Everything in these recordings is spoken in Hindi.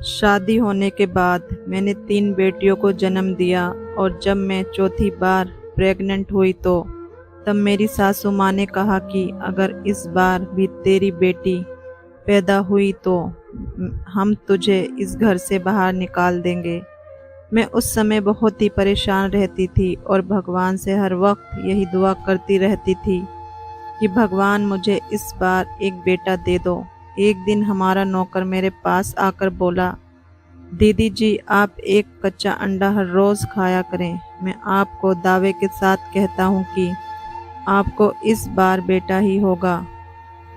शादी होने के बाद मैंने 3 बेटियों को जन्म दिया और जब मैं चौथी बार प्रेग्नेंट हुई तो तब मेरी सासू माँ ने कहा कि अगर इस बार भी तेरी बेटी पैदा हुई तो हम तुझे इस घर से बाहर निकाल देंगे। मैं उस समय बहुत ही परेशान रहती थी और भगवान से हर वक्त यही दुआ करती रहती थी कि भगवान मुझे इस बार एक बेटा दे दो। एक दिन हमारा नौकर मेरे पास आकर बोला, दीदी जी आप एक कच्चा अंडा हर रोज़ खाया करें। मैं आपको दावे के साथ कहता हूँ कि आपको इस बार बेटा ही होगा।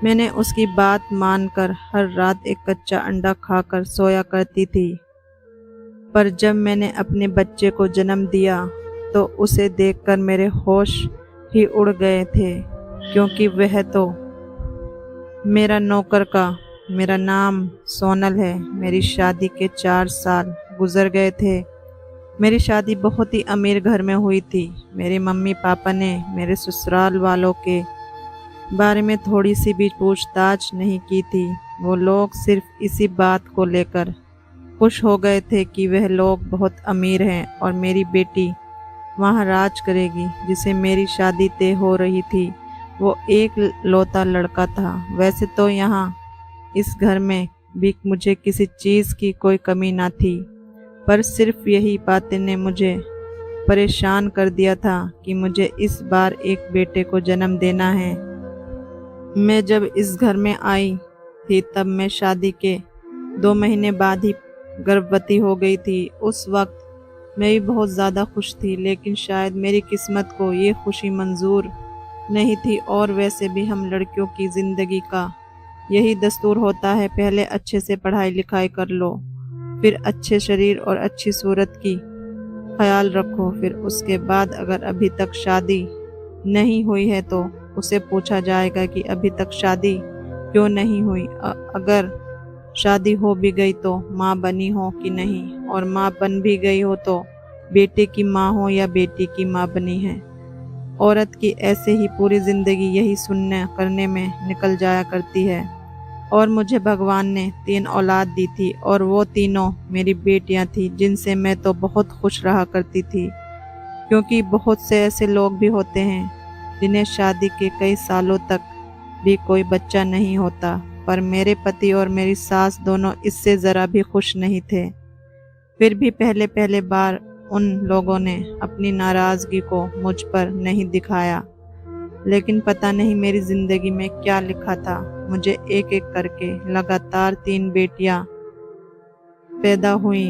मैंने उसकी बात मानकर हर रात एक कच्चा अंडा खाकर सोया करती थी। पर जब मैंने अपने बच्चे को जन्म दिया तो उसे देखकर मेरे होश ही उड़ गए थे, क्योंकि वह तो मेरा नौकर का मेरा नाम सोनल है। मेरी शादी के 4 साल गुजर गए थे। मेरी शादी बहुत ही अमीर घर में हुई थी। मेरे मम्मी पापा ने मेरे ससुराल वालों के बारे में थोड़ी सी भी पूछताछ नहीं की थी। वो लोग सिर्फ इसी बात को लेकर खुश हो गए थे कि वह लोग बहुत अमीर हैं और मेरी बेटी वहाँ राज करेगी। जिसे मेरी शादी तय हो रही थी वो एक लौता लड़का था। वैसे तो यहाँ इस घर में भी मुझे किसी चीज़ की कोई कमी ना थी, पर सिर्फ यही बातें ने मुझे परेशान कर दिया था कि मुझे इस बार एक बेटे को जन्म देना है। मैं जब इस घर में आई थी तब मैं शादी के 2 महीने बाद ही गर्भवती हो गई थी। उस वक्त मैं भी बहुत ज़्यादा खुश थी, लेकिन शायद मेरी किस्मत को ये खुशी मंजूर नहीं थी। और वैसे भी हम लड़कियों की ज़िंदगी का यही दस्तूर होता है, पहले अच्छे से पढ़ाई लिखाई कर लो, फिर अच्छे शरीर और अच्छी सूरत की ख्याल रखो, फिर उसके बाद अगर अभी तक शादी नहीं हुई है तो उसे पूछा जाएगा कि अभी तक शादी क्यों नहीं हुई। अगर शादी हो भी गई तो माँ बनी हो कि नहीं, और माँ बन भी गई हो तो बेटे की माँ हो या बेटी की माँ बनी है। औरत की ऐसे ही पूरी ज़िंदगी यही सुनने करने में निकल जाया करती है। और मुझे भगवान ने 3 औलाद दी थी और वो तीनों मेरी बेटियां थी, जिनसे मैं तो बहुत खुश रहा करती थी। क्योंकि बहुत से ऐसे लोग भी होते हैं जिन्हें शादी के कई सालों तक भी कोई बच्चा नहीं होता, पर मेरे पति और मेरी सास दोनों इससे ज़रा भी खुश नहीं थे। फिर भी पहले पहले बार उन लोगों ने अपनी नाराज़गी को मुझ पर नहीं दिखाया, लेकिन पता नहीं मेरी ज़िंदगी में क्या लिखा था। मुझे एक एक करके लगातार 3 बेटियां पैदा हुई।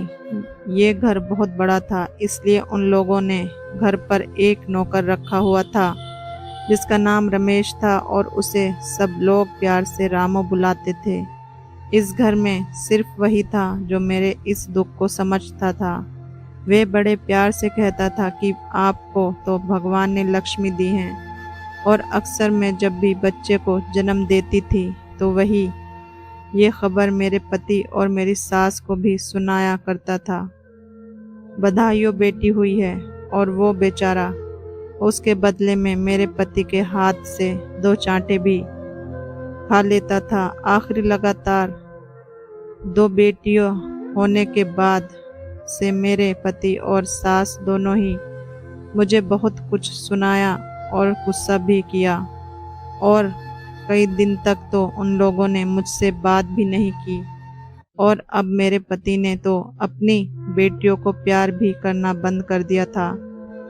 ये घर बहुत बड़ा था, इसलिए उन लोगों ने घर पर एक नौकर रखा हुआ था जिसका नाम रमेश था और उसे सब लोग प्यार से रामू बुलाते थे। इस घर में सिर्फ वही था जो मेरे इस दुख को समझता था। वे बड़े प्यार से कहता था कि आपको तो भगवान ने लक्ष्मी दी है। और अक्सर मैं जब भी बच्चे को जन्म देती थी तो वही ये खबर मेरे पति और मेरी सास को भी सुनाया करता था, बधाइयों बेटी हुई है। और वो बेचारा उसके बदले में मेरे पति के हाथ से 2 चांटे भी खा लेता था। आखिर लगातार 2 बेटियों होने के बाद से मेरे पति और सास दोनों ही मुझे बहुत कुछ सुनाया और गुस्सा भी किया, और कई दिन तक तो उन लोगों ने मुझसे बात भी नहीं की। और अब मेरे पति ने तो अपनी बेटियों को प्यार भी करना बंद कर दिया था,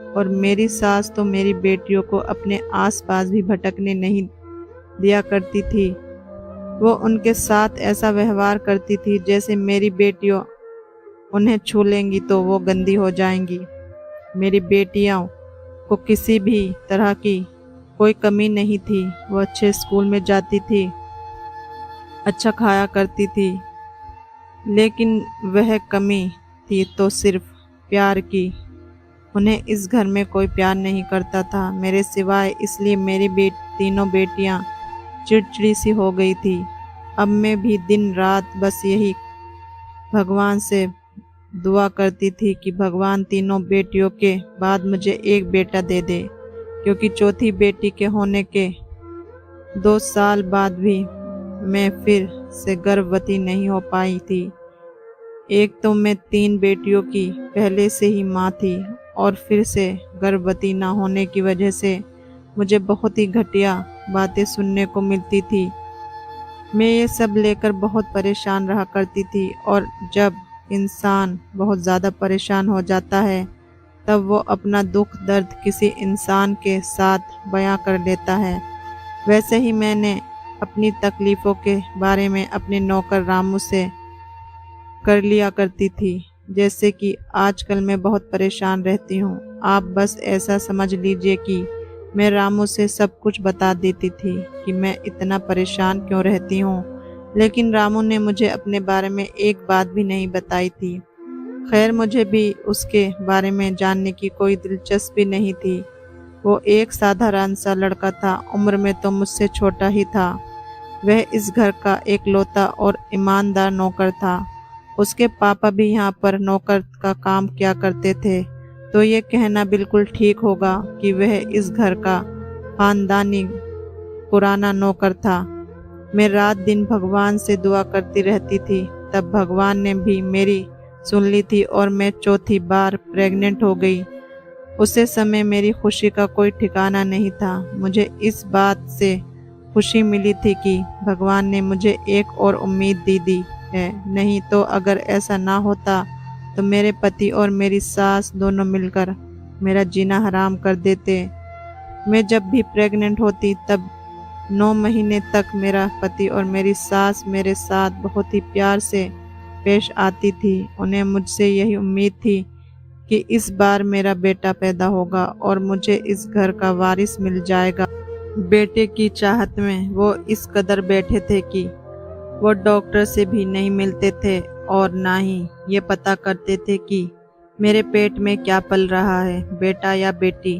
और मेरी सास तो मेरी बेटियों को अपने आसपास भी भटकने नहीं दिया करती थी। वो उनके साथ ऐसा व्यवहार करती थी जैसे मेरी बेटियों उन्हें छू लेंगी तो वो गंदी हो जाएंगी। मेरी बेटियों को किसी भी तरह की कोई कमी नहीं थी। वो अच्छे स्कूल में जाती थी, अच्छा खाया करती थी, लेकिन वह कमी थी तो सिर्फ प्यार की। उन्हें इस घर में कोई प्यार नहीं करता था मेरे सिवाय, इसलिए मेरी तीनों बेटियां चिड़चिड़ी सी हो गई थी। अब मैं भी दिन रात बस यही भगवान से दुआ करती थी कि भगवान तीनों बेटियों के बाद मुझे एक बेटा दे दे, क्योंकि चौथी बेटी के होने के 2 साल बाद भी मैं फिर से गर्भवती नहीं हो पाई थी। एक तो मैं 3 बेटियों की पहले से ही माँ थी और फिर से गर्भवती ना होने की वजह से मुझे बहुत ही घटिया बातें सुनने को मिलती थी। मैं ये सब लेकर बहुत परेशान रहा करती थी और जब इंसान बहुत ज़्यादा परेशान हो जाता है तब वो अपना दुख दर्द किसी इंसान के साथ बयां कर लेता है। वैसे ही मैंने अपनी तकलीफ़ों के बारे में अपने नौकर रामू से कर लिया करती थी, जैसे कि आजकल मैं बहुत परेशान रहती हूँ। आप बस ऐसा समझ लीजिए कि मैं रामू से सब कुछ बता देती थी कि मैं इतना परेशान क्यों रहती हूँ, लेकिन रामू ने मुझे अपने बारे में एक बात भी नहीं बताई थी। खैर मुझे भी उसके बारे में जानने की कोई दिलचस्पी नहीं थी। वो एक साधारण सा लड़का था, उम्र में तो मुझसे छोटा ही था। वह इस घर का एकलौता और ईमानदार नौकर था। उसके पापा भी यहाँ पर नौकर का काम किया करते थे, तो ये कहना बिल्कुल ठीक होगा कि वह इस घर का खानदानी पुराना नौकर था। मैं रात दिन भगवान से दुआ करती रहती थी, तब भगवान ने भी मेरी सुन ली थी और मैं चौथी बार प्रेग्नेंट हो गई। उसे समय मेरी खुशी का कोई ठिकाना नहीं था। मुझे इस बात से खुशी मिली थी कि भगवान ने मुझे एक और उम्मीद दी है, नहीं तो अगर ऐसा ना होता तो मेरे पति और मेरी सास दोनों मिलकर मेरा जीना हराम कर देते। मैं जब भी प्रेग्नेंट होती तब 9 महीने तक मेरा पति और मेरी सास मेरे साथ बहुत ही प्यार से पेश आती थी। उन्हें मुझसे यही उम्मीद थी कि इस बार मेरा बेटा पैदा होगा और मुझे इस घर का वारिस मिल जाएगा। बेटे की चाहत में वो इस कदर बैठे थे कि वो डॉक्टर से भी नहीं मिलते थे और ना ही ये पता करते थे कि मेरे पेट में क्या पल रहा है, बेटा या बेटी।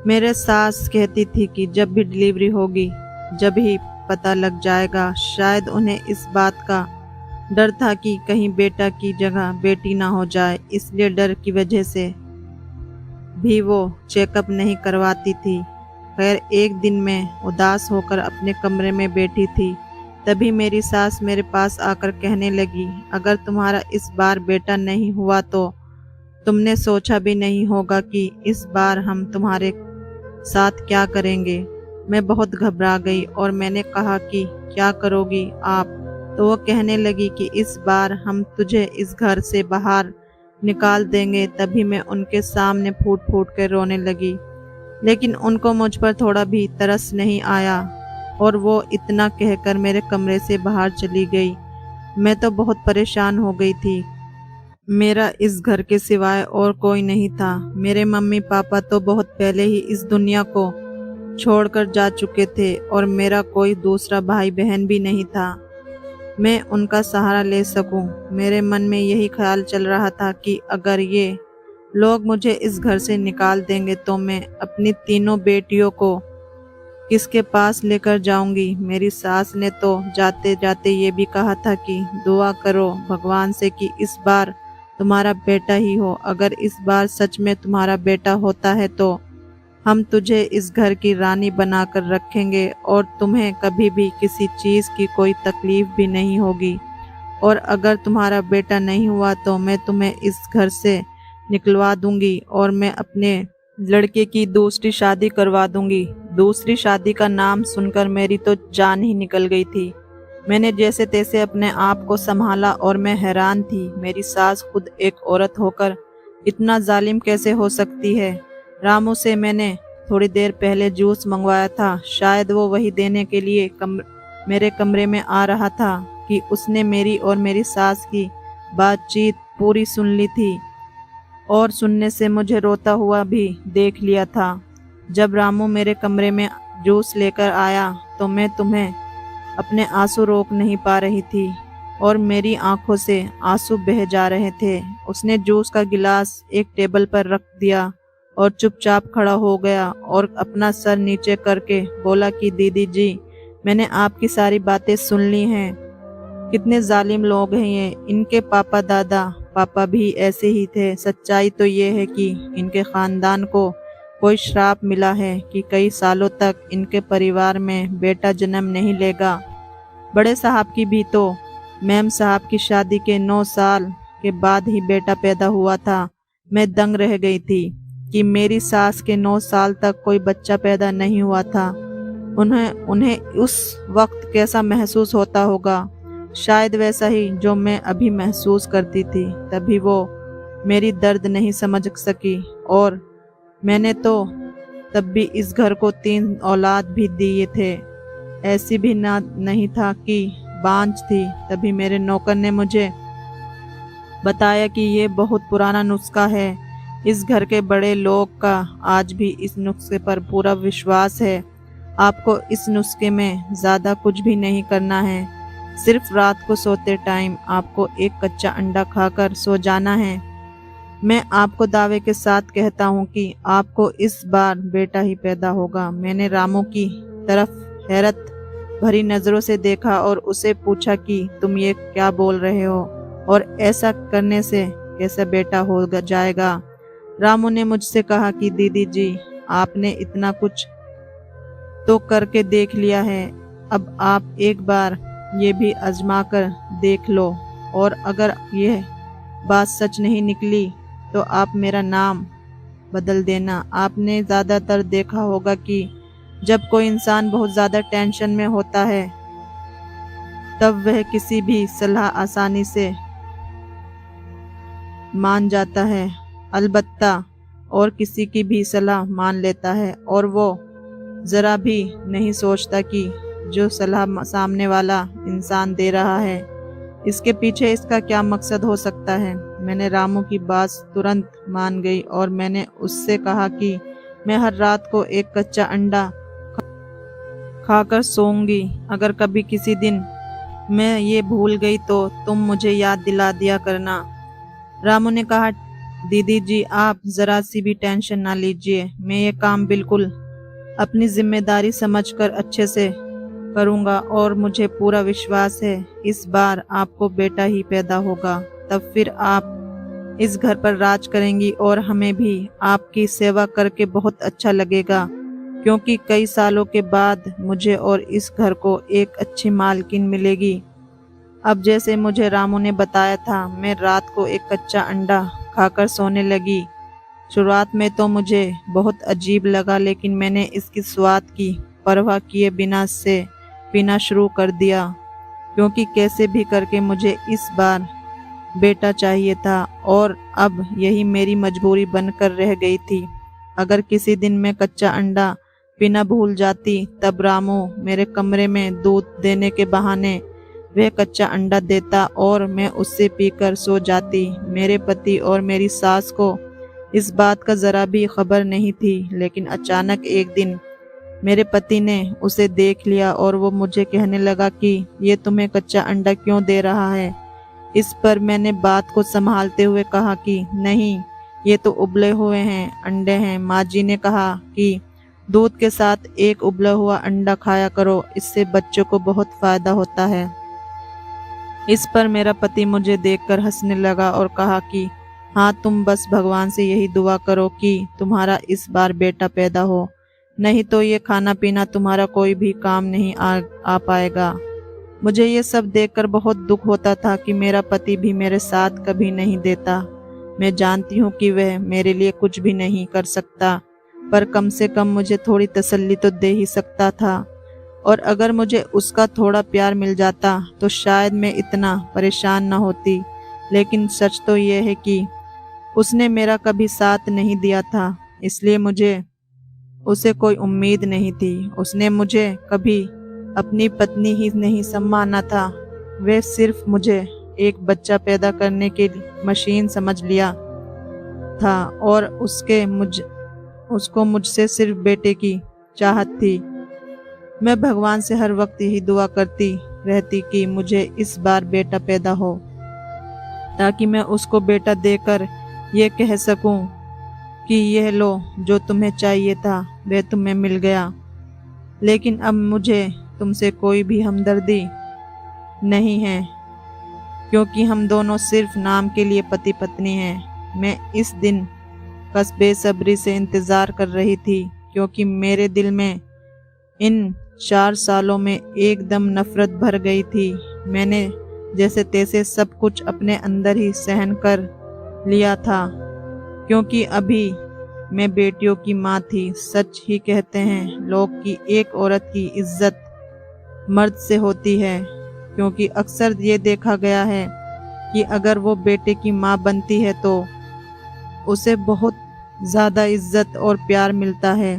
मेरे सास कहती थी कि जब भी डिलीवरी होगी जब ही पता लग जाएगा। शायद उन्हें इस बात का डर था कि कहीं बेटा की जगह बेटी ना हो जाए, इसलिए डर की वजह से भी वो चेकअप नहीं करवाती थी। खैर एक दिन मैं उदास होकर अपने कमरे में बैठी थी, तभी मेरी सास मेरे पास आकर कहने लगी, अगर तुम्हारा इस बार बेटा नहीं हुआ तो तुमने सोचा भी नहीं होगा कि इस बार हम तुम्हारे साथ क्या करेंगे। मैं बहुत घबरा गई और मैंने कहा कि क्या करोगी आप? तो वो कहने लगी कि इस बार हम तुझे इस घर से बाहर निकाल देंगे। तभी मैं उनके सामने फूट फूट कर रोने लगी, लेकिन उनको मुझ पर थोड़ा भी तरस नहीं आया और वो इतना कहकर मेरे कमरे से बाहर चली गई। मैं तो बहुत परेशान हो गई थी। मेरा इस घर के सिवाय और कोई नहीं था। मेरे मम्मी पापा तो बहुत पहले ही इस दुनिया को छोड़कर जा चुके थे और मेरा कोई दूसरा भाई बहन भी नहीं था मैं उनका सहारा ले सकूं। मेरे मन में यही ख्याल चल रहा था कि अगर ये लोग मुझे इस घर से निकाल देंगे तो मैं अपनी तीनों बेटियों को किसके पास लेकर जाऊंगी। मेरी सास ने तो जाते जाते ये भी कहा था कि दुआ करो भगवान से कि इस बार तुम्हारा बेटा ही हो। अगर इस बार सच में तुम्हारा बेटा होता है तो हम तुझे इस घर की रानी बनाकर रखेंगे और तुम्हें कभी भी किसी चीज़ की कोई तकलीफ भी नहीं होगी। और अगर तुम्हारा बेटा नहीं हुआ तो मैं तुम्हें इस घर से निकलवा दूंगी और मैं अपने लड़के की दूसरी शादी करवा दूंगी। दूसरी शादी का नाम सुनकर मेरी तो जान ही निकल गई थी। मैंने जैसे तैसे अपने आप को संभाला और मैं हैरान थी, मेरी सास खुद एक औरत होकर इतना जालिम कैसे हो सकती है। रामू से मैंने थोड़ी देर पहले जूस मंगवाया था, शायद वो वही देने के लिए मेरे कमरे में आ रहा था कि उसने मेरी और मेरी सास की बातचीत पूरी सुन ली थी और सुनने से मुझे रोता हुआ भी देख लिया था। जब रामू मेरे कमरे में जूस लेकर आया तो मैं तुम्हें अपने आंसू रोक नहीं पा रही थी और मेरी आंखों से आंसू बह जा रहे थे। उसने जूस का गिलास एक टेबल पर रख दिया और चुपचाप खड़ा हो गया और अपना सर नीचे करके बोला कि दीदी जी, मैंने आपकी सारी बातें सुन ली हैं। कितने जालिम लोग हैं ये। इनके पापा भी ऐसे ही थे। सच्चाई तो ये है कि इनके खानदान को कोई श्राप मिला है कि कई सालों तक इनके परिवार में बेटा जन्म नहीं लेगा। बड़े साहब की भी तो मैम साहब की शादी के 9 साल के बाद ही बेटा पैदा हुआ था। मैं दंग रह गई थी कि मेरी सास के 9 साल तक कोई बच्चा पैदा नहीं हुआ था। उन्हें उन्हें उस वक्त कैसा महसूस होता होगा, शायद वैसा ही जो मैं अभी महसूस करती थी। तभी वो मेरी दर्द नहीं समझ सकी और मैंने तो तब भी इस घर को 3 औलाद भी दिए थे। ऐसी भी ना नहीं था कि बांझ थी। तभी मेरे नौकर ने मुझे बताया कि ये बहुत पुराना नुस्खा है। इस घर के बड़े लोग का आज भी इस नुस्खे पर पूरा विश्वास है। आपको इस नुस्खे में ज़्यादा कुछ भी नहीं करना है। सिर्फ रात को सोते टाइम आपको एक कच्चा अंडा खाकर सो जाना है। मैं आपको दावे के साथ कहता हूँ कि आपको इस बार बेटा ही पैदा होगा। मैंने रामू की तरफ हैरत भरी नज़रों से देखा और उसे पूछा कि तुम ये क्या बोल रहे हो और ऐसा करने से कैसे बेटा हो जाएगा। रामू ने मुझसे कहा कि दीदी जी, आपने इतना कुछ तो करके देख लिया है, अब आप एक बार ये भी आजमा कर देख लो और अगर यह बात सच नहीं निकली तो आप मेरा नाम बदल देना। आपने ज़्यादातर देखा होगा कि जब कोई इंसान बहुत ज़्यादा टेंशन में होता है तब वह किसी भी सलाह आसानी से मान जाता है, अलबत्ता और किसी की भी सलाह मान लेता है और वो ज़रा भी नहीं सोचता कि जो सलाह सामने वाला इंसान दे रहा है इसके पीछे इसका क्या मकसद हो सकता है। मैंने रामू की बात तुरंत मान गई और मैंने उससे कहा कि मैं हर रात को एक कच्चा अंडा खाकर सोऊंगी। अगर कभी किसी दिन मैं ये भूल गई तो तुम मुझे याद दिला दिया करना। रामू ने कहा, दीदी जी, आप ज़रा सी भी टेंशन ना लीजिए। मैं ये काम बिल्कुल अपनी जिम्मेदारी समझकर अच्छे से करूँगा और मुझे पूरा विश्वास है इस बार आपको बेटा ही पैदा होगा। तब फिर आप इस घर पर राज करेंगी और हमें भी आपकी सेवा करके बहुत अच्छा लगेगा, क्योंकि कई सालों के बाद मुझे और इस घर को एक अच्छी मालकिन मिलेगी। अब जैसे मुझे रामू ने बताया था, मैं रात को एक कच्चा अंडा खाकर सोने लगी। शुरुआत में तो मुझे बहुत अजीब लगा, लेकिन मैंने इसकी स्वाद की परवाह किए बिना से पीना शुरू कर दिया, क्योंकि कैसे भी करके मुझे इस बार बेटा चाहिए था और अब यही मेरी मजबूरी बनकर रह गई थी। अगर किसी दिन मैं कच्चा अंडा पीना भूल जाती तब रामू मेरे कमरे में दूध देने के बहाने वह कच्चा अंडा देता और मैं उससे पीकर सो जाती। मेरे पति और मेरी सास को इस बात का ज़रा भी खबर नहीं थी, लेकिन अचानक एक दिन मेरे पति ने उसे देख लिया और वो मुझे कहने लगा कि ये तुम्हें कच्चा अंडा क्यों दे रहा है। इस पर मैंने बात को संभालते हुए कहा कि नहीं, ये तो उबले हुए हैं अंडे हैं। माँ जी ने कहा कि दूध के साथ एक उबला हुआ अंडा खाया करो, इससे बच्चों को बहुत फायदा होता है। इस पर मेरा पति मुझे देखकर हंसने लगा और कहा कि हाँ, तुम बस भगवान से यही दुआ करो कि तुम्हारा इस बार बेटा पैदा हो, नहीं तो ये खाना पीना तुम्हारा कोई भी काम नहीं आ पाएगा। मुझे ये सब देखकर बहुत दुख होता था कि मेरा पति भी मेरे साथ कभी नहीं देता। मैं जानती हूँ कि वह मेरे लिए कुछ भी नहीं कर सकता, पर कम से कम मुझे थोड़ी तसल्ली तो दे ही सकता था, और अगर मुझे उसका थोड़ा प्यार मिल जाता तो शायद मैं इतना परेशान न होती। लेकिन सच तो यह है कि उसने मेरा कभी साथ नहीं दिया था, इसलिए मुझे उसे कोई उम्मीद नहीं थी। उसने मुझे कभी अपनी पत्नी ही नहीं सम्माना था, वह सिर्फ मुझे एक बच्चा पैदा करने की मशीन समझ लिया था और उसको मुझसे सिर्फ बेटे की चाहत थी। मैं भगवान से हर वक्त यही दुआ करती रहती कि मुझे इस बार बेटा पैदा हो, ताकि मैं उसको बेटा देकर ये कह सकूं कि यह लो, जो तुम्हें चाहिए था वह तुम्हें मिल गया। लेकिन अब मुझे तुमसे कोई भी हमदर्दी नहीं है, क्योंकि हम दोनों सिर्फ नाम के लिए पति पत्नी हैं। मैं इस दिन का बेसब्री से इंतज़ार कर रही थी, क्योंकि मेरे दिल में इन 4 सालों में एकदम नफरत भर गई थी। मैंने जैसे तैसे सब कुछ अपने अंदर ही सहन कर लिया था, क्योंकि अभी मैं बेटियों की माँ थी। सच ही कहते हैं लोग कि एक औरत की इज्जत मर्द से होती है, क्योंकि अक्सर ये देखा गया है कि अगर वो बेटे की माँ बनती है तो उसे बहुत ज़्यादा इज्जत और प्यार मिलता है।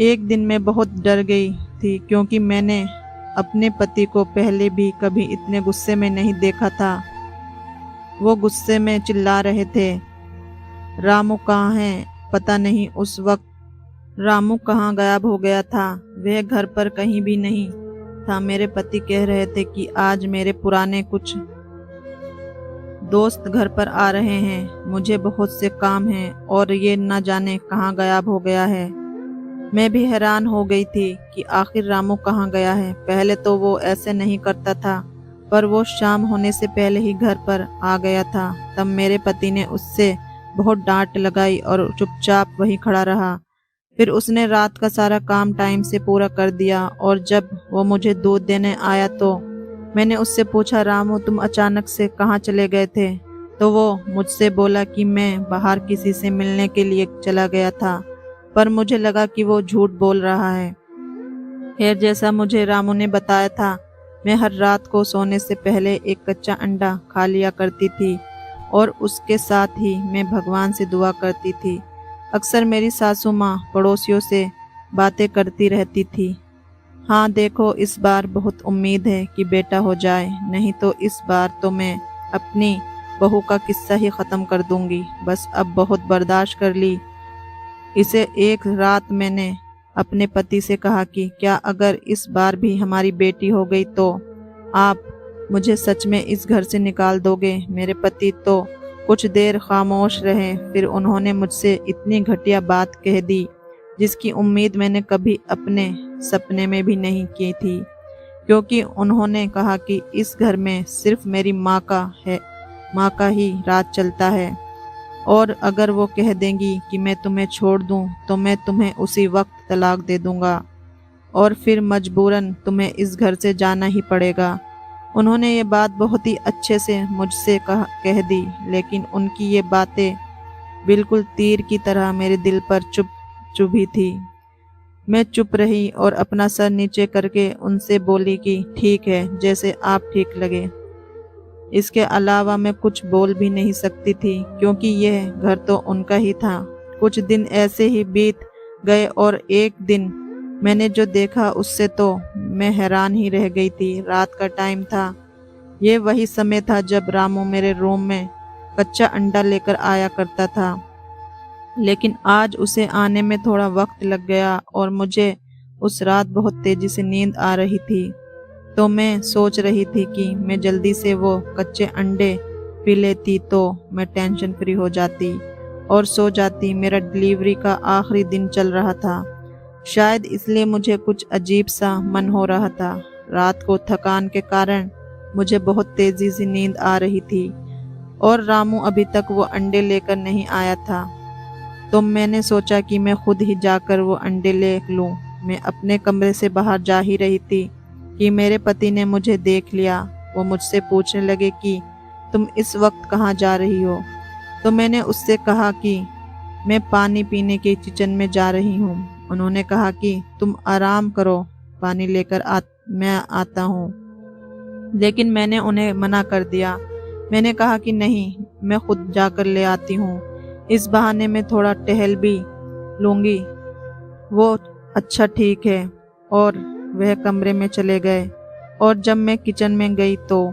एक दिन मैं बहुत डर गई थी, क्योंकि मैंने अपने पति को पहले भी कभी इतने गुस्से में नहीं देखा था। वो गुस्से में चिल्ला रहे थे, रामू कहाँ है? पता नहीं उस वक्त रामू कहाँ गायब हो गया था। वह घर पर कहीं भी नहीं था। मेरे पति कह रहे थे कि आज मेरे पुराने कुछ दोस्त घर पर आ रहे हैं, मुझे बहुत से काम हैं और ये न जाने कहाँ गायब हो गया है। मैं भी हैरान हो गई थी कि आखिर रामू कहाँ गया है। पहले तो वो ऐसे नहीं करता था, पर वो शाम होने से पहले ही घर पर आ गया था। तब मेरे पति ने उससे बहुत डांट लगाई और चुपचाप वहीं खड़ा रहा। फिर उसने रात का सारा काम टाइम से पूरा कर दिया और जब वो मुझे दूध देने आया तो मैंने उससे पूछा, रामू तुम अचानक से कहाँ चले गए थे? तो वो मुझसे बोला कि मैं बाहर किसी से मिलने के लिए चला गया था, पर मुझे लगा कि वो झूठ बोल रहा है। खैर, जैसा मुझे रामू ने बताया था, मैं हर रात को सोने से पहले एक कच्चा अंडा खा लिया करती थी और उसके साथ ही मैं भगवान से दुआ करती थी। अक्सर मेरी सासू माँ पड़ोसियों से बातें करती रहती थी। हाँ देखो, इस बार बहुत उम्मीद है कि बेटा हो जाए, नहीं तो इस बार तो मैं अपनी बहू का किस्सा ही ख़त्म कर दूंगी। बस अब बहुत बर्दाश्त कर ली। इसे एक रात मैंने अपने पति से कहा कि क्या अगर इस बार भी हमारी बेटी हो गई तो आप मुझे सच में इस घर से निकाल दोगे? मेरे पति तो कुछ देर खामोश रहे, फिर उन्होंने मुझसे इतनी घटिया बात कह दी जिसकी उम्मीद मैंने कभी अपने सपने में भी नहीं की थी, क्योंकि उन्होंने कहा कि इस घर में सिर्फ मेरी माँ का ही राज चलता है और अगर वो कह देंगी कि मैं तुम्हें छोड़ दूं तो मैं तुम्हें उसी वक्त तलाक दे दूंगा और फिर मजबूरन तुम्हें इस घर से जाना ही पड़ेगा। उन्होंने ये बात बहुत ही अच्छे से मुझसे कह दी, लेकिन उनकी ये बातें बिल्कुल तीर की तरह मेरे दिल पर चुभी थी। मैं चुप रही और अपना सर नीचे करके उनसे बोली कि ठीक है, जैसे आप ठीक लगे। इसके अलावा मैं कुछ बोल भी नहीं सकती थी, क्योंकि यह घर तो उनका ही था। कुछ दिन ऐसे ही बीत गए और एक दिन मैंने जो देखा उससे तो मैं हैरान ही रह गई थी। रात का टाइम था। ये वही समय था जब रामू मेरे रूम में कच्चा अंडा लेकर आया करता था, लेकिन आज उसे आने में थोड़ा वक्त लग गया और मुझे उस रात बहुत तेजी से नींद आ रही थी। तो मैं सोच रही थी कि मैं जल्दी से वो कच्चे अंडे पी लेती तो मैं टेंशन फ्री हो जाती और सो जाती। मेरा डिलीवरी का आखिरी दिन चल रहा था, शायद इसलिए मुझे कुछ अजीब सा मन हो रहा था। रात को थकान के कारण मुझे बहुत तेजी से नींद आ रही थी और रामू अभी तक वो अंडे लेकर नहीं आया था। तो मैंने सोचा कि मैं खुद ही जाकर वो अंडे ले लूं। मैं अपने कमरे से बाहर जा ही रही थी कि मेरे पति ने मुझे देख लिया। वो मुझसे पूछने लगे कि तुम इस वक्त कहाँ जा रही हो? तो मैंने उससे कहा कि मैं पानी पीने के किचन में जा रही हूँ। उन्होंने कहा कि तुम आराम करो, पानी लेकर मैं आता हूँ। लेकिन मैंने उन्हें मना कर दिया। मैंने कहा कि नहीं, मैं खुद जाकर ले आती हूँ, इस बहाने में थोड़ा टहल भी लूँगी। वो अच्छा ठीक है, और वह कमरे में चले गए। और जब मैं किचन में गई तो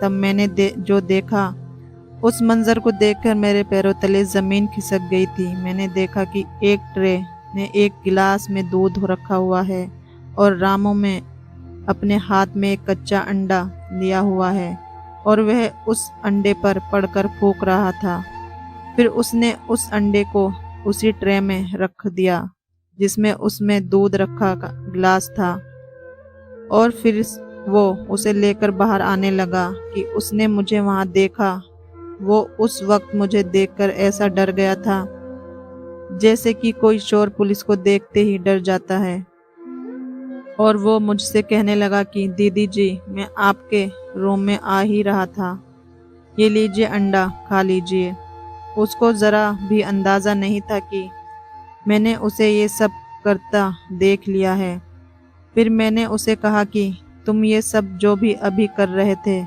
तब मैंने जो देखा, उस मंजर को देखकर मेरे पैरों तले ज़मीन खिसक गई थी। मैंने देखा कि एक ट्रे में एक गिलास में दूध रखा हुआ है और रामू में अपने हाथ में एक कच्चा अंडा लिया हुआ है और वह उस अंडे पर पड़कर फूंक रहा था। फिर उसने उस अंडे को उसी ट्रे में रख दिया जिसमें उसमें दूध रखा गिलास था, और फिर वो उसे लेकर बाहर आने लगा कि उसने मुझे वहां देखा। वो उस वक्त मुझे देखकर ऐसा डर गया था जैसे कि कोई चोर पुलिस को देखते ही डर जाता है। और वो मुझसे कहने लगा कि दीदी जी, मैं आपके रूम में आ ही रहा था, ये लीजिए अंडा खा लीजिए। उसको ज़रा भी अंदाज़ा नहीं था कि मैंने उसे ये सब करता देख लिया है। फिर मैंने उसे कहा कि तुम ये सब जो भी अभी कर रहे थे,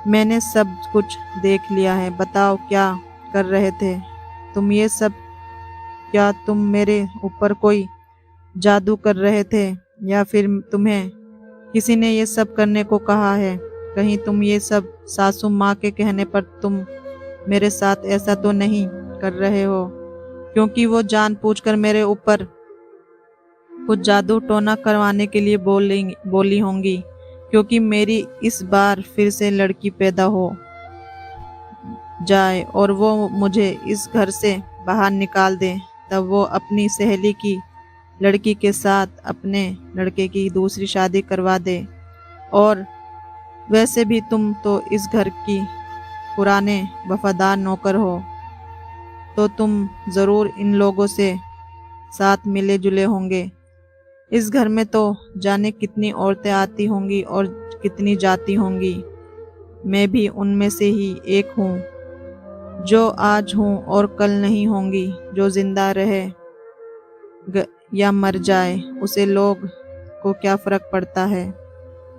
मैंने सब कुछ देख लिया है, बताओ क्या कर रहे थे तुम ये सब? क्या तुम मेरे ऊपर कोई जादू कर रहे थे, या फिर तुम्हें किसी ने ये सब करने को कहा है? कहीं तुम ये सब सासू माँ के कहने पर तुम मेरे साथ ऐसा तो नहीं कर रहे हो, क्योंकि वो जानबूझकर मेरे ऊपर कुछ जादू टोना करवाने के लिए बोली होंगी, क्योंकि मेरी इस बार फिर से लड़की पैदा हो जाए और वो मुझे इस घर से बाहर निकाल दे, तब वो अपनी सहेली की लड़की के साथ अपने लड़के की दूसरी शादी करवा दे। और वैसे भी तुम तो इस घर की पुराने वफादार नौकर हो, तो तुम ज़रूर इन लोगों से साथ मिले जुले होंगे। इस घर में तो जाने कितनी औरतें आती होंगी और कितनी जाती होंगी। मैं भी उनमें से ही एक हूँ, जो आज हूँ और कल नहीं होंगी। जो जिंदा रहे या मर जाए, उसे लोग को क्या फर्क पड़ता है?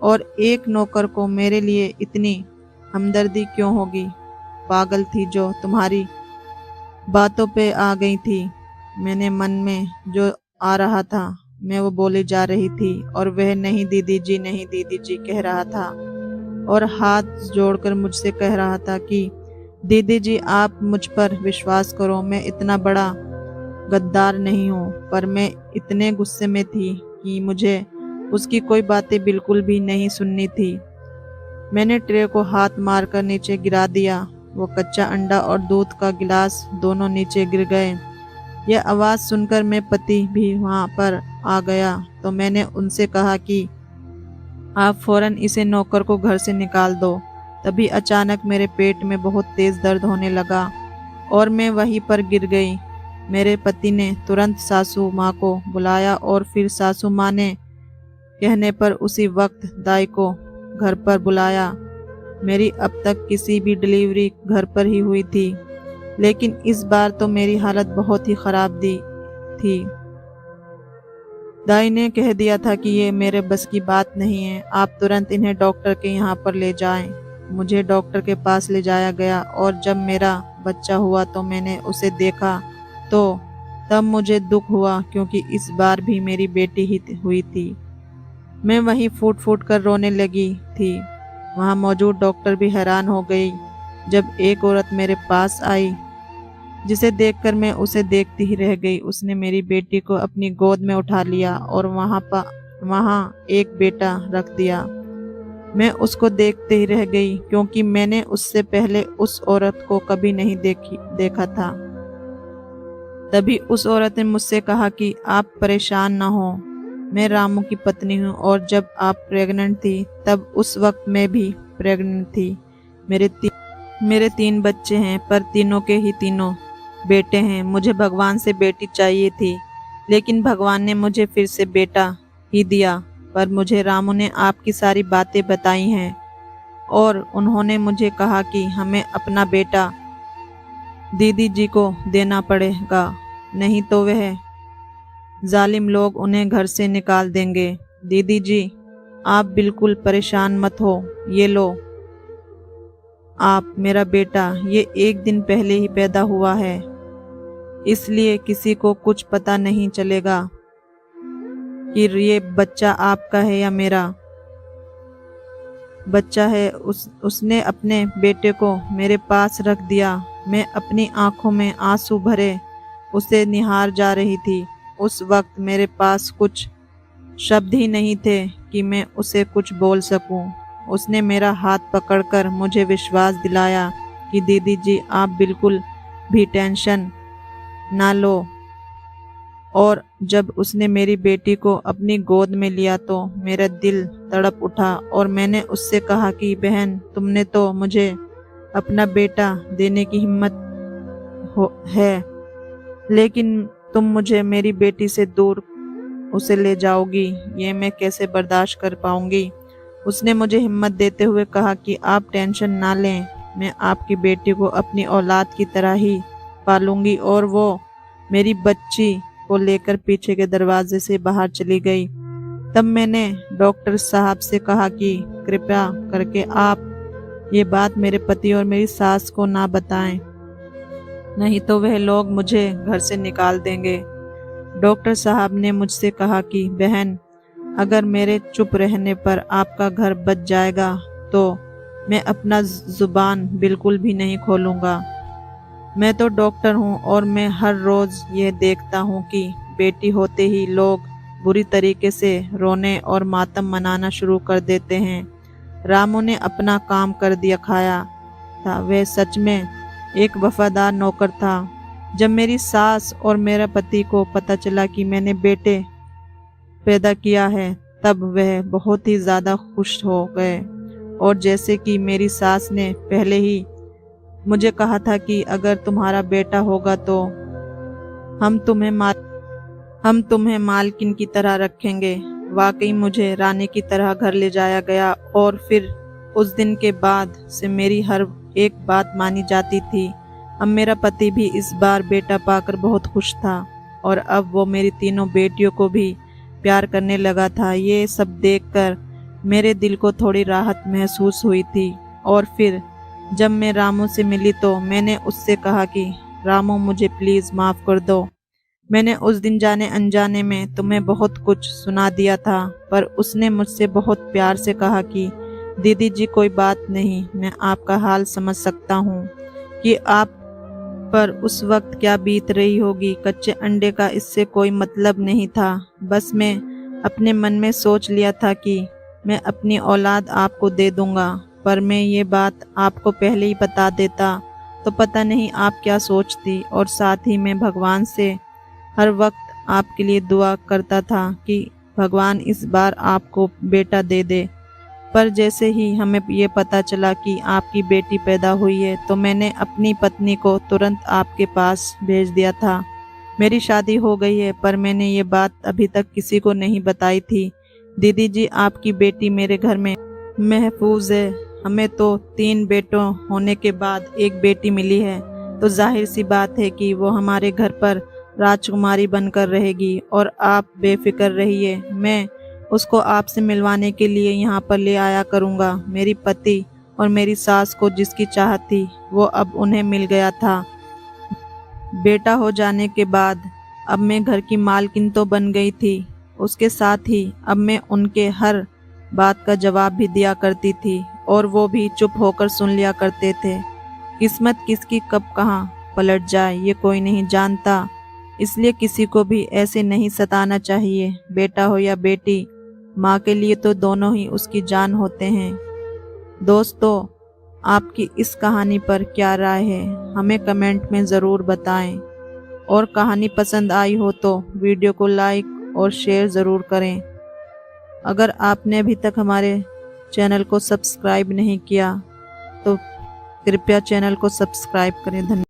और एक नौकर को मेरे लिए इतनी हमदर्दी क्यों होगी? पागल थी जो तुम्हारी बातों पे आ गई थी। मैंने मन में जो आ रहा था मैं वो बोली जा रही थी, और वह नहीं दीदी जी, नहीं दीदी जी कह रहा था और हाथ जोड़कर मुझसे कह रहा था कि दीदी जी आप मुझ पर विश्वास करो, मैं इतना बड़ा गद्दार नहीं हूँ। पर मैं इतने गुस्से में थी कि मुझे उसकी कोई बातें बिल्कुल भी नहीं सुननी थी। मैंने ट्रे को हाथ मारकर नीचे गिरा दिया। वो कच्चा अंडा और दूध का गिलास दोनों नीचे गिर गए। यह आवाज़ सुनकर मेरे पति भी वहाँ पर आ गया, तो मैंने उनसे कहा कि आप फौरन इसे नौकर को घर से निकाल दो। तभी अचानक मेरे पेट में बहुत तेज दर्द होने लगा और मैं वहीं पर गिर गई। मेरे पति ने तुरंत सासू माँ को बुलाया और फिर सासू माँ ने कहने पर उसी वक्त दाई को घर पर बुलाया। मेरी अब तक किसी भी डिलीवरी घर पर ही हुई थी, लेकिन इस बार तो मेरी हालत बहुत ही खराब थी। दाई ने कह दिया था कि ये मेरे बस की बात नहीं है, आप तुरंत इन्हें डॉक्टर के यहाँ पर ले जाएं। मुझे डॉक्टर के पास ले जाया गया और जब मेरा बच्चा हुआ तो मैंने उसे देखा तो तब मुझे दुख हुआ, क्योंकि इस बार भी मेरी बेटी ही हुई थी। मैं वहीं फूट फूट कर रोने लगी थी। वहाँ मौजूद डॉक्टर भी हैरान हो गई जब एक औरत मेरे पास आई, जिसे देखकर मैं उसे देखती ही रह गई। उसने मेरी बेटी को अपनी गोद में उठा लिया और वहाँ एक बेटा रख दिया। मैं उसको देखते ही रह गई, क्योंकि मैंने उससे पहले उस औरत को कभी नहीं देखा था। तभी उस औरत ने मुझसे कहा कि आप परेशान ना हो, मैं रामू की पत्नी हूँ और जब आप प्रेग्नेंट थी तब उस वक्त मैं भी प्रेग्नेंट थी। मेरे 3 बच्चे हैं, पर तीनों के ही तीनों बेटे हैं। मुझे भगवान से बेटी चाहिए थी, लेकिन भगवान ने मुझे फिर से बेटा ही दिया। पर मुझे रामू ने आपकी सारी बातें बताई हैं और उन्होंने मुझे कहा कि हमें अपना बेटा दीदी जी को देना पड़ेगा, नहीं तो वह जालिम लोग उन्हें घर से निकाल देंगे। दीदी जी आप बिल्कुल परेशान मत हो, ये लो आप मेरा बेटा। ये 1 दिन पहले ही पैदा हुआ है, इसलिए किसी को कुछ पता नहीं चलेगा कि ये बच्चा आपका है या मेरा बच्चा है। उसने अपने बेटे को मेरे पास रख दिया। मैं अपनी आंखों में आंसू भरे उसे निहार जा रही थी। उस वक्त मेरे पास कुछ शब्द ही नहीं थे कि मैं उसे कुछ बोल सकूं। उसने मेरा हाथ पकड़कर मुझे विश्वास दिलाया कि दीदी जी आप बिल्कुल भी टेंशन ना लो। और जब उसने मेरी बेटी को अपनी गोद में लिया तो मेरा दिल तड़प उठा और मैंने उससे कहा कि बहन, तुमने तो मुझे अपना बेटा देने की हिम्मत है, लेकिन तुम मुझे मेरी बेटी से दूर उसे ले जाओगी, ये मैं कैसे बर्दाश्त कर पाऊंगी। उसने मुझे हिम्मत देते हुए कहा कि आप टेंशन ना लें, मैं आपकी बेटी को अपनी औलाद की तरह ही पालूंगी। और वो मेरी बच्ची को लेकर पीछे के दरवाजे से बाहर चली गई। तब मैंने डॉक्टर साहब से कहा कि कृपया करके आप ये बात मेरे पति और मेरी सास को ना बताएं, नहीं तो वह लोग मुझे घर से निकाल देंगे। डॉक्टर साहब ने मुझसे कहा कि बहन, अगर मेरे चुप रहने पर आपका घर बच जाएगा तो मैं अपना जुबान बिल्कुल भी नहीं खोलूंगा। मैं तो डॉक्टर हूँ और मैं हर रोज ये देखता हूँ कि बेटी होते ही लोग बुरी तरीके से रोने और मातम मनाना शुरू कर देते हैं। रामू ने अपना काम कर दिया खाया था। वह सच में एक वफादार नौकर था। जब मेरी सास और मेरा पति को पता चला कि मैंने बेटे पैदा किया है, तब वह बहुत ही ज़्यादा खुश हो गए। और जैसे कि मेरी सास ने पहले ही मुझे कहा था कि अगर तुम्हारा बेटा होगा तो हम तुम्हें मालकिन की तरह रखेंगे। वाकई मुझे रानी की तरह घर ले जाया गया और फिर उस दिन के बाद से मेरी हर एक बात मानी जाती थी। अब मेरा पति भी इस बार बेटा पाकर बहुत खुश था और अब वो मेरी तीनों बेटियों को भी प्यार करने लगा था। ये सब देखकर मेरे दिल को थोड़ी राहत महसूस हुई थी। और फिर जब मैं रामू से मिली तो मैंने उससे कहा कि रामू, मुझे प्लीज़ माफ़ कर दो। मैंने उस दिन जाने अनजाने में तुम्हें बहुत कुछ सुना दिया था। पर उसने मुझसे बहुत प्यार से कहा कि दीदी जी, कोई बात नहीं, मैं आपका हाल समझ सकता हूँ कि आप पर उस वक्त क्या बीत रही होगी। कच्चे अंडे का इससे कोई मतलब नहीं था। बस मैं अपने मन में सोच लिया था कि मैं अपनी औलाद आपको दे दूंगा। पर मैं ये बात आपको पहले ही बता देता तो पता नहीं आप क्या सोचती। और साथ ही मैं भगवान से हर वक्त आपके लिए दुआ करता था कि भगवान इस बार आपको बेटा दे दे। पर जैसे ही हमें ये पता चला कि आपकी बेटी पैदा हुई है तो मैंने अपनी पत्नी को तुरंत आपके पास भेज दिया था। मेरी शादी हो गई है, पर मैंने ये बात अभी तक किसी को नहीं बताई थी। दीदी जी, आपकी बेटी मेरे घर में महफूज है। हमें तो 3 बेटों होने के बाद एक बेटी मिली है, तो जाहिर सी बात है कि वो हमारे घर पर राजकुमारी बनकर रहेगी। और आप बेफिक्र रहिए, मैं उसको आपसे मिलवाने के लिए यहाँ पर ले आया करूँगा। मेरी पति और मेरी सास को जिसकी चाहत थी वो अब उन्हें मिल गया था। बेटा हो जाने के बाद अब मैं घर की मालकिन तो बन गई थी, उसके साथ ही अब मैं उनके हर बात का जवाब भी दिया करती थी और वो भी चुप होकर सुन लिया करते थे। किस्मत किसकी कब कहाँ पलट जाए ये कोई नहीं जानता, इसलिए किसी को भी ऐसे नहीं सताना चाहिए। बेटा हो या बेटी, माँ के लिए तो दोनों ही उसकी जान होते हैं। दोस्तों, आपकी इस कहानी पर क्या राय है, हमें कमेंट में ज़रूर बताएं। और कहानी पसंद आई हो तो वीडियो को लाइक और शेयर ज़रूर करें। अगर आपने अभी तक हमारे चैनल को सब्सक्राइब नहीं किया तो कृपया चैनल को सब्सक्राइब करें। धन्यवाद।